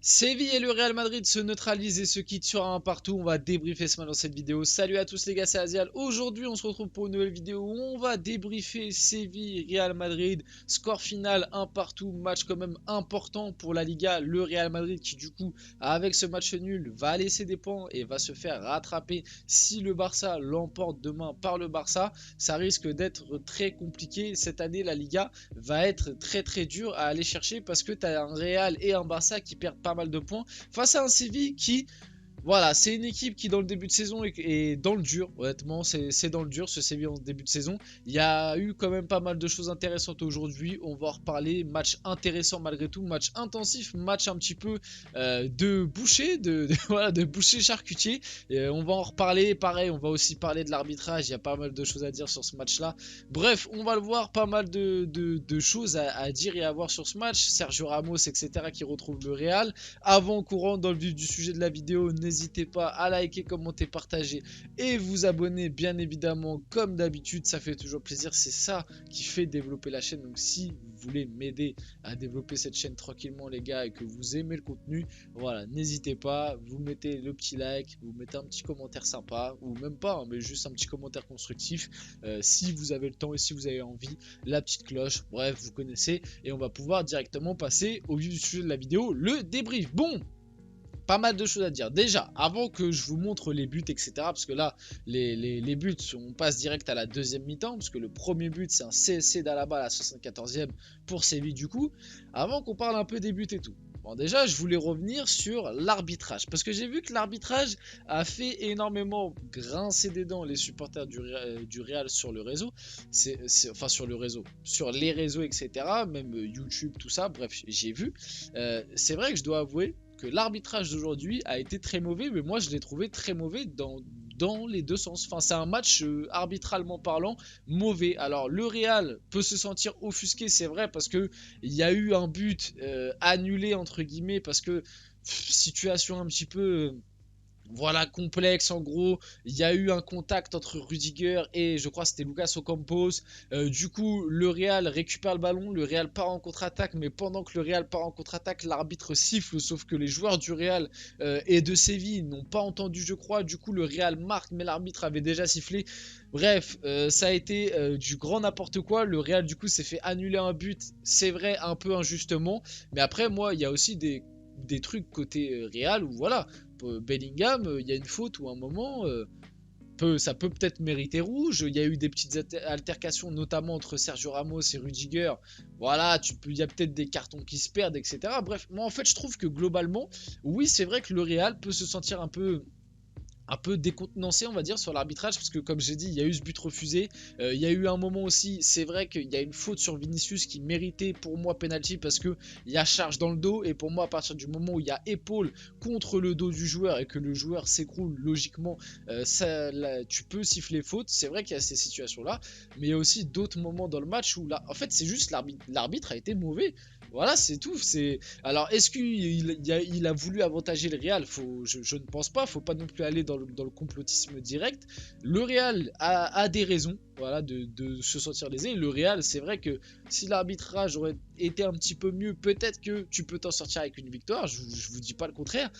Séville et le Real Madrid se neutralisent et se quittent sur un partout. On va débriefer ce match dans cette vidéo. Salut à tous les gars, c'est Azial. Aujourd'hui, on se retrouve pour une nouvelle vidéo où on va débriefer Séville, Real Madrid. Score final, un partout. Match quand même important pour la Liga. Le Real Madrid qui du coup, avec ce match nul, va laisser des points et va se faire rattraper si le Barça l'emporte demain par le Barça. Ça risque d'être très compliqué. Cette année, la Liga va être très dure à aller chercher parce que tu as un Real et un Barça qui perdent pas mal de points face à un Séville qui, voilà, c'est une équipe qui dans le début de saison est dans le dur. Honnêtement, c'est dans le dur ce Séville en début de saison. Il y a eu quand même pas mal de choses intéressantes aujourd'hui. On va en reparler. Match intéressant malgré tout, match intensif, match un petit peu de boucher, voilà, de boucher charcutier. On va en reparler. Pareil, on va aussi parler de l'arbitrage. Il y a pas mal de choses à dire sur ce match-là. Bref, on va le voir. Pas mal de choses à dire et à voir sur ce match. Sergio Ramos, etc. qui retrouve le Real. Avant qu'on rentre dans le vif du sujet de la vidéo, n'hésitez pas à liker, commenter, partager et vous abonner bien évidemment comme d'habitude, ça fait toujours plaisir, c'est ça qui fait développer la chaîne. Donc si vous voulez m'aider à développer cette chaîne tranquillement les gars et que vous aimez le contenu, voilà, n'hésitez pas, vous mettez le petit like, vous mettez un petit commentaire sympa ou même pas, hein, mais juste un petit commentaire constructif si vous avez le temps et si vous avez envie, la petite cloche, bref vous connaissez et on va pouvoir directement passer au vif du sujet de la vidéo, le débrief. Bon, pas mal de choses à dire. Déjà, avant que je vous montre les buts, etc. Parce que là, les buts, on passe direct à la deuxième mi-temps. Parce que le premier but, c'est un CSC d'Alaba à la 74e pour Séville du coup. Avant qu'on parle un peu des buts et tout. Bon, déjà, je voulais revenir sur l'arbitrage. Parce que j'ai vu que l'arbitrage a fait énormément grincer des dents les supporters du Real sur le réseau. Enfin, sur le réseau. Sur les réseaux, etc. Même YouTube, tout ça. Bref, j'ai vu. C'est vrai que je dois avouer que l'arbitrage d'aujourd'hui a été très mauvais, mais moi je l'ai trouvé très mauvais dans les deux sens. Enfin, c'est un match arbitralement parlant mauvais. Alors le Real peut se sentir offusqué, c'est vrai, parce que il y a eu un but annulé entre guillemets, parce que situation un petit peu voilà, complexe en gros. Il y a eu un contact entre Rudiger et je crois c'était Lucas Ocampos. Du coup, le Real récupère le ballon, le Real part en contre-attaque, mais pendant que le Real part en contre-attaque, l'arbitre siffle, sauf que les joueurs du Real et de Séville n'ont pas entendu, je crois. Du coup, le Real marque, mais l'arbitre avait déjà sifflé. Bref, ça a été du grand n'importe quoi. Le Real, du coup, s'est fait annuler un but, c'est vrai, un peu injustement. Mais après, moi, il y a aussi des trucs côté Real où voilà, Bellingham, il y a une faute ou un moment, ça peut peut-être mériter rouge. Il y a eu des petites altercations, notamment entre Sergio Ramos et Rudiger. Voilà, il y a peut-être des cartons qui se perdent, etc. Bref, moi en fait, je trouve que globalement, oui, c'est vrai que le Real peut se sentir un peu décontenancé on va dire sur l'arbitrage parce que comme j'ai dit il y a eu ce but refusé, il y a eu un moment aussi, c'est vrai qu'il y a une faute sur Vinicius qui méritait pour moi penalty parce que il y a charge dans le dos et pour moi à partir du moment où il y a épaule contre le dos du joueur et que le joueur s'écroule logiquement, là, tu peux siffler faute. C'est vrai qu'il y a ces situations là, mais il y a aussi d'autres moments dans le match où là en fait c'est juste l'arbitre a été mauvais, voilà c'est tout. Alors, est-ce qu'il a voulu avantager le Real? Je ne pense pas. Faut pas non plus aller dans le complotisme direct. Le Real a des raisons, voilà, de se sentir lésé. Le Real, c'est vrai que si l'arbitrage aurait été un petit peu mieux, peut-être que tu peux t'en sortir avec une victoire. Je vous dis pas le contraire.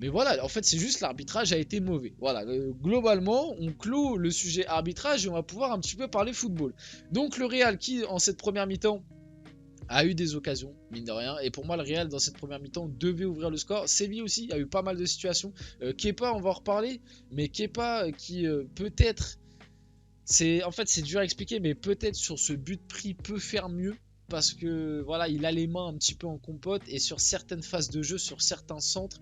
Mais voilà, en fait, c'est juste l'arbitrage a été mauvais. Voilà, globalement, on clôt le sujet arbitrage et on va pouvoir un petit peu parler football. Donc, le Real qui, en cette première mi-temps, a eu des occasions, mine de rien. Et pour moi, le Real, dans cette première mi-temps, devait ouvrir le score. Séville aussi, il y a eu pas mal de situations. Kepa, on va en reparler. Mais Kepa, qui peut-être... En fait, c'est dur à expliquer, mais peut-être sur ce but pris peut faire mieux. Parce que voilà, il a les mains un petit peu en compote et sur certaines phases de jeu, sur certains centres,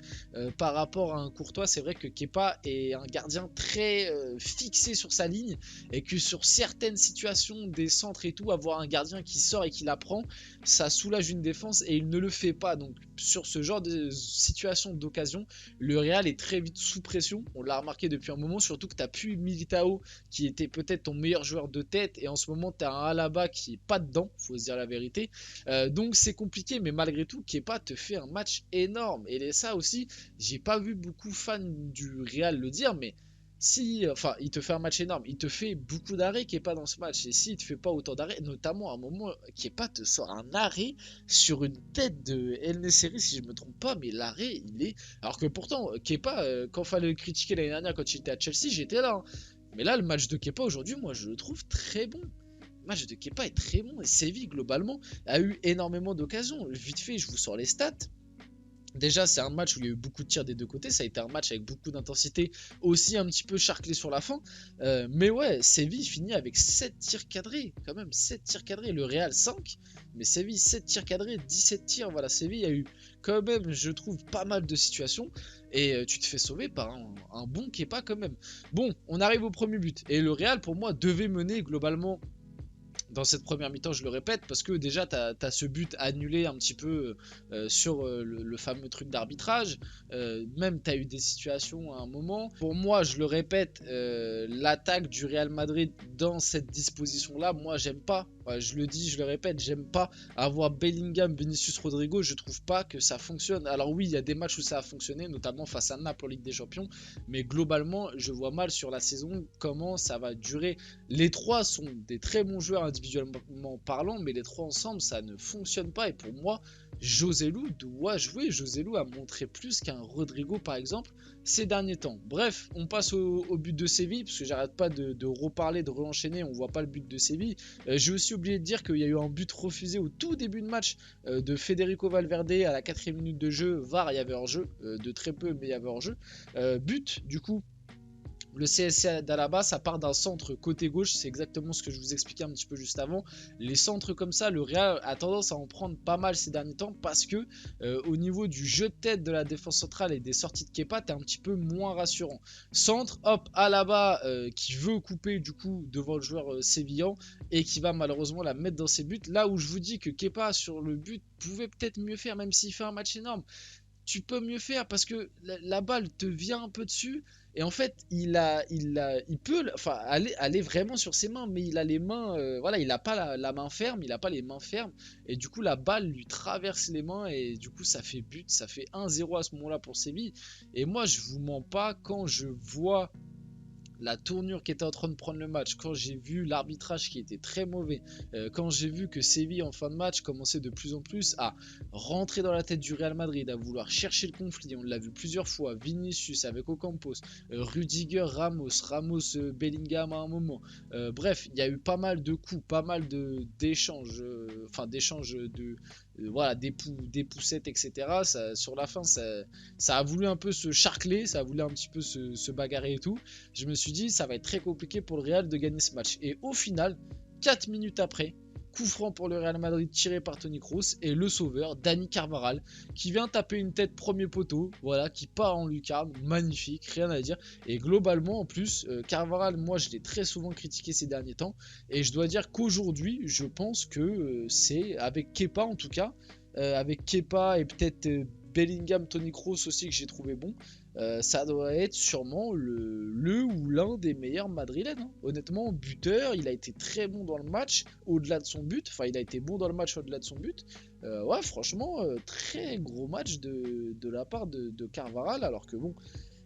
par rapport à un Courtois, c'est vrai que Kepa est un gardien très fixé sur sa ligne et que sur certaines situations des centres et tout, avoir un gardien qui sort et qui la prend, ça soulage une défense et il ne le fait pas. Donc sur ce genre de situation d'occasion, le Real est très vite sous pression. On l'a remarqué depuis un moment, surtout que tu as pu Militao qui était peut-être ton meilleur joueur de tête et en ce moment tu as un Alaba qui est pas dedans, faut se dire la vérité. Donc c'est compliqué, mais malgré tout, Kepa te fait un match énorme. Et ça aussi, j'ai pas vu beaucoup de fans du Real le dire, mais Si, enfin, il te fait un match énorme, il te fait beaucoup d'arrêts Kepa dans ce match. Et s'il te fait pas autant d'arrêts, notamment à un moment, Kepa te sort un arrêt sur une tête de El Nesseri, si je me trompe pas, mais l'arrêt, il est. Alors que pourtant, Kepa, quand fallait le critiquer l'année dernière quand il était à Chelsea, j'étais là, hein. Mais là, le match de Kepa aujourd'hui, moi, je le trouve très bon. Le match de Kepa est très bon et Séville, globalement, a eu énormément d'occasions. Vite fait, je vous sors les stats. Déjà, c'est un match où il y a eu beaucoup de tirs des deux côtés. Ça a été un match avec beaucoup d'intensité, aussi un petit peu charclé sur la fin. Mais ouais, Séville finit avec 7 tirs cadrés, quand même, 7 tirs cadrés. Le Real 5, mais Séville 7 tirs cadrés, 17 tirs. Voilà, Séville a eu quand même, je trouve, pas mal de situations. Et tu te fais sauver par un bon Kepa quand même. Bon, on arrive au premier but. Et le Real, pour moi, devait mener globalement dans cette première mi-temps, je le répète, parce que déjà, tu as ce but annulé un petit peu sur le fameux truc d'arbitrage. Même, tu as eu des situations à un moment. Pour moi, je le répète, l'attaque du Real Madrid dans cette disposition-là, moi, j'aime pas. Ouais, je le dis, je le répète, j'aime pas avoir Bellingham, Vinicius Rodrigo. Je trouve pas que ça fonctionne. Alors oui, il y a des matchs où ça a fonctionné, notamment face à Naples en Ligue des Champions. Mais globalement, je vois mal sur la saison comment ça va durer. Les trois sont des très bons joueurs individuellement parlant, mais les trois ensemble, ça ne fonctionne pas. Et pour moi, Joselu doit jouer. Joselu a montré plus qu'un Rodrigo, par exemple, ces derniers temps. Bref, on passe au but de Séville, parce que j'arrête pas de reparler, de re-enchaîner. On voit pas le but de Séville. J'ai aussi oublié de dire qu'il y a eu un but refusé au tout début de match de Federico Valverde à la 4e minute de jeu. VAR, il y avait hors-jeu, de très peu, mais il y avait hors-jeu. But, du coup, le CSC d'Alaba, ça part d'un centre côté gauche, c'est exactement ce que je vous expliquais un petit peu juste avant. Les centres comme ça, le Real a tendance à en prendre pas mal ces derniers temps parce que au niveau du jeu de tête de la défense centrale et des sorties de Kepa, t'es un petit peu moins rassurant. Centre, hop, Alaba qui veut couper du coup devant le joueur sévillan et qui va malheureusement la mettre dans ses buts. Là où je vous dis que Kepa sur le but pouvait peut-être mieux faire, même s'il fait un match énorme. Tu peux mieux faire parce que la balle te vient un peu dessus et en fait il peut enfin aller vraiment sur ses mains, mais il a les mains voilà, il a pas la main ferme, il a pas les mains fermes et du coup la balle lui traverse les mains et du coup ça fait but, ça fait 1-0 à ce moment-là pour Séville. Et moi je vous mens pas, quand je vois la tournure qui était en train de prendre le match, quand j'ai vu l'arbitrage qui était très mauvais, quand j'ai vu que Séville en fin de match commençait de plus en plus à rentrer dans la tête du Real Madrid, à vouloir chercher le conflit, on l'a vu plusieurs fois, Vinicius avec Ocampos, Rudiger, Ramos, Bellingham à un moment, bref, il y a eu pas mal de coups, pas mal d'échanges, d'échanges de voilà, des poussettes, etc. Sur la fin, ça a voulu un peu se charcler, ça a voulu un petit peu se bagarrer et tout. Je me suis dit, ça va être très compliqué pour le Real de gagner ce match. Et au final, 4 minutes après, coup franc pour le Real Madrid tiré par Toni Kroos et le sauveur, Dani Carvajal, qui vient taper une tête premier poteau, voilà, qui part en lucarne, magnifique, rien à dire. Et globalement, en plus, Carvajal, moi je l'ai très souvent critiqué ces derniers temps, et je dois dire qu'aujourd'hui, je pense que c'est, avec Kepa en tout cas, avec Kepa et peut-être Bellingham, Toni Kroos aussi que j'ai trouvé bon, ça doit être sûrement le ou l'un des meilleurs madrilènes, hein. Honnêtement, buteur, il a été très bon dans le match, au-delà de son but. Enfin, il a été bon dans le match au-delà de son but. Ouais, franchement, très gros match de la part de Carvajal. Alors que bon,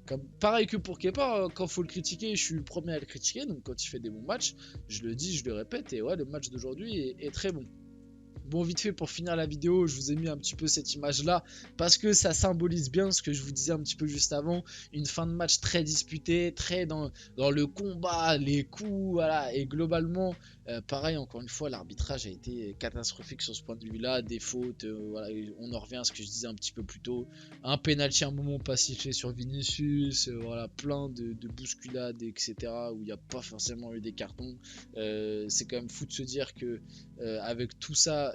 comme, pareil que pour Kepa, quand faut le critiquer, je suis le premier à le critiquer. Donc quand il fait des bons matchs, je le dis, je le répète. Et ouais, le match d'aujourd'hui est très bon. Bon, vite fait pour finir la vidéo, je vous ai mis un petit peu cette image là parce que ça symbolise bien ce que je vous disais un petit peu juste avant, une fin de match très disputée, très dans le combat, les coups, voilà. Et globalement, pareil, encore une fois, l'arbitrage a été catastrophique sur ce point de vue là, des fautes, voilà, on en revient à ce que je disais un petit peu plus tôt, un penalty à un moment pas sifflé sur Vinicius, voilà, plein de bousculades, etc., où il n'y a pas forcément eu des cartons. C'est quand même fou de se dire que avec tout ça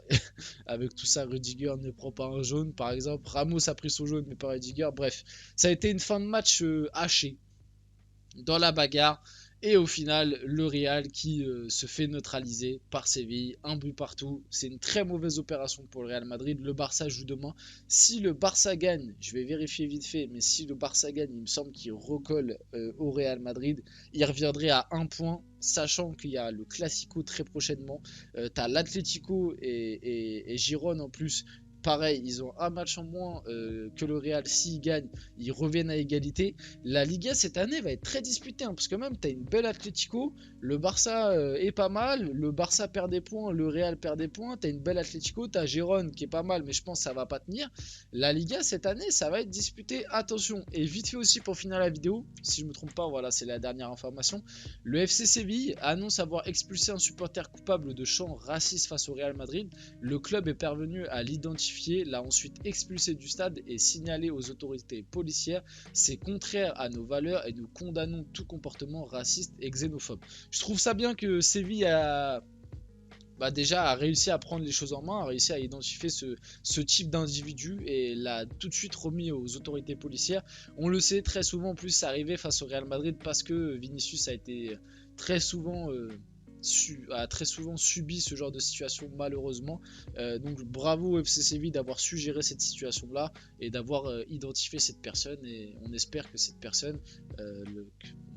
Rudiger ne prend pas un jaune par exemple, Ramos a pris son jaune mais pas Rudiger. Bref, ça a été une fin de match hachée dans la bagarre. Et au final, le Real qui se fait neutraliser par Séville, un but partout. C'est une très mauvaise opération pour le Real Madrid. Le Barça joue demain. Si le Barça gagne, je vais vérifier vite fait, mais si le Barça gagne, il me semble qu'il recolle au Real Madrid. Il reviendrait à 1 point, sachant qu'il y a le Classico très prochainement. T'as l'Atlético et Girone en plus. pareil, ils ont un match en moins que le Real. S'ils gagnent, ils reviennent à égalité. La Liga cette année va être très disputée, hein, parce que même tu as une belle Atlético, le Barça est pas mal, le Barça perd des points, le Real perd des points, tu as une belle Atlético, tu as Gérone qui est pas mal, mais je pense que ça va pas tenir. La Liga cette année, ça va être disputé, attention. Et vite fait aussi pour finir la vidéo, si je me trompe pas, voilà, c'est la dernière information. Le FC Séville annonce avoir expulsé un supporter coupable de chants racistes face au Real Madrid. Le club est parvenu à l'identifier, l'a ensuite expulsé du stade et signalé aux autorités policières. C'est contraire à nos valeurs et nous condamnons tout comportement raciste et xénophobe. Je trouve ça bien que Séville déjà a réussi à prendre les choses en main, a réussi à identifier ce type d'individu et l'a tout de suite remis aux autorités policières. On le sait, très souvent en plus ça arrivait face au Real Madrid parce que Vinicius a été très souvent a très souvent subi ce genre de situation malheureusement. Donc bravo au FC Séville d'avoir su gérer cette situation là et d'avoir identifié cette personne, et on espère que cette personne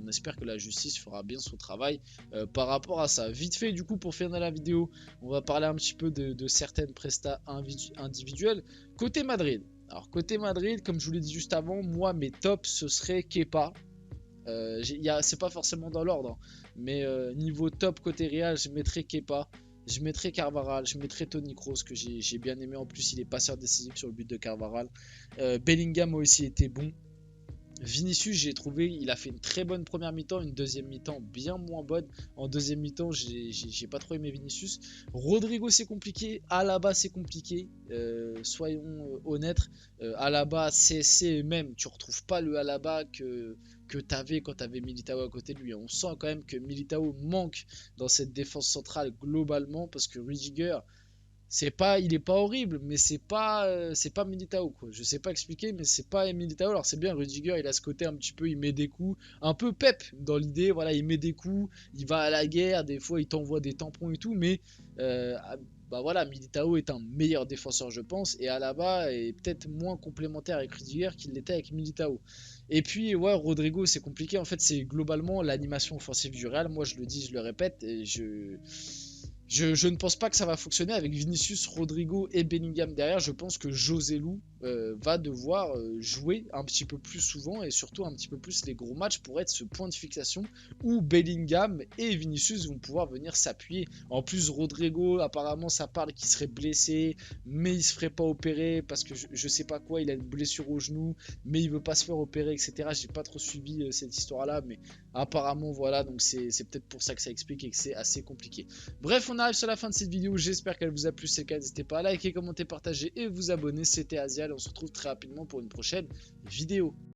on espère que la justice fera bien son travail par rapport à ça. Vite fait du coup pour finir la vidéo, on va parler un petit peu de certaines prestats individuelles. Côté Madrid, alors côté Madrid, comme je vous l'ai dit juste avant, moi mes tops ce serait Kepa. C'est pas forcément dans l'ordre, mais niveau top côté Real, je mettrais Kepa, je mettrais Carvajal, je mettrais Toni Kroos que j'ai bien aimé, en plus il est passeur décisif sur le but de Carvajal. Bellingham a aussi été bon. Vinicius, j'ai trouvé, il a fait une très bonne première mi-temps, une deuxième mi-temps bien moins bonne. En deuxième mi-temps, j'ai pas trop aimé Vinicius. Rodrigo, c'est compliqué. Alaba, c'est compliqué. Soyons honnêtes. Alaba, c'est même, tu retrouves pas le Alaba que t'avais quand t'avais Militao à côté de lui. On sent quand même que Militao manque dans cette défense centrale globalement, parce que Rudiger, il est pas horrible, mais c'est pas Militao quoi. Je sais pas expliquer, mais c'est pas Militao. Alors c'est bien, Rudiger, il a ce côté un petit peu, il met des coups, un peu Pep dans l'idée, voilà, il met des coups, il va à la guerre, des fois il t'envoie des tampons et tout, mais bah voilà, Militao est un meilleur défenseur je pense, et Alaba est peut-être moins complémentaire avec Rudiger qu'il l'était avec Militao. Et puis ouais, Rodrigo, c'est compliqué, en fait c'est globalement l'animation offensive du Real, moi je le dis, je le répète, et je ne pense pas que ça va fonctionner avec Vinicius, Rodrigo et Bellingham derrière. Je pense que Joselu va devoir jouer un petit peu plus souvent et surtout un petit peu plus les gros matchs pour être ce point de fixation où Bellingham et Vinicius vont pouvoir venir s'appuyer. En plus, Rodrigo, apparemment, ça parle qu'il serait blessé, mais il se ferait pas opérer parce que je sais pas quoi, il a une blessure au genou, mais il veut pas se faire opérer, etc. J'ai pas trop suivi cette histoire-là, mais apparemment, voilà, donc c'est peut-être pour ça que ça explique et que c'est assez compliqué. Bref, on arrive sur la fin de cette vidéo, j'espère qu'elle vous a plu, si c'est le cas, n'hésitez pas à liker, commenter, partager et vous abonner. C'était Azial, on se retrouve très rapidement pour une prochaine vidéo.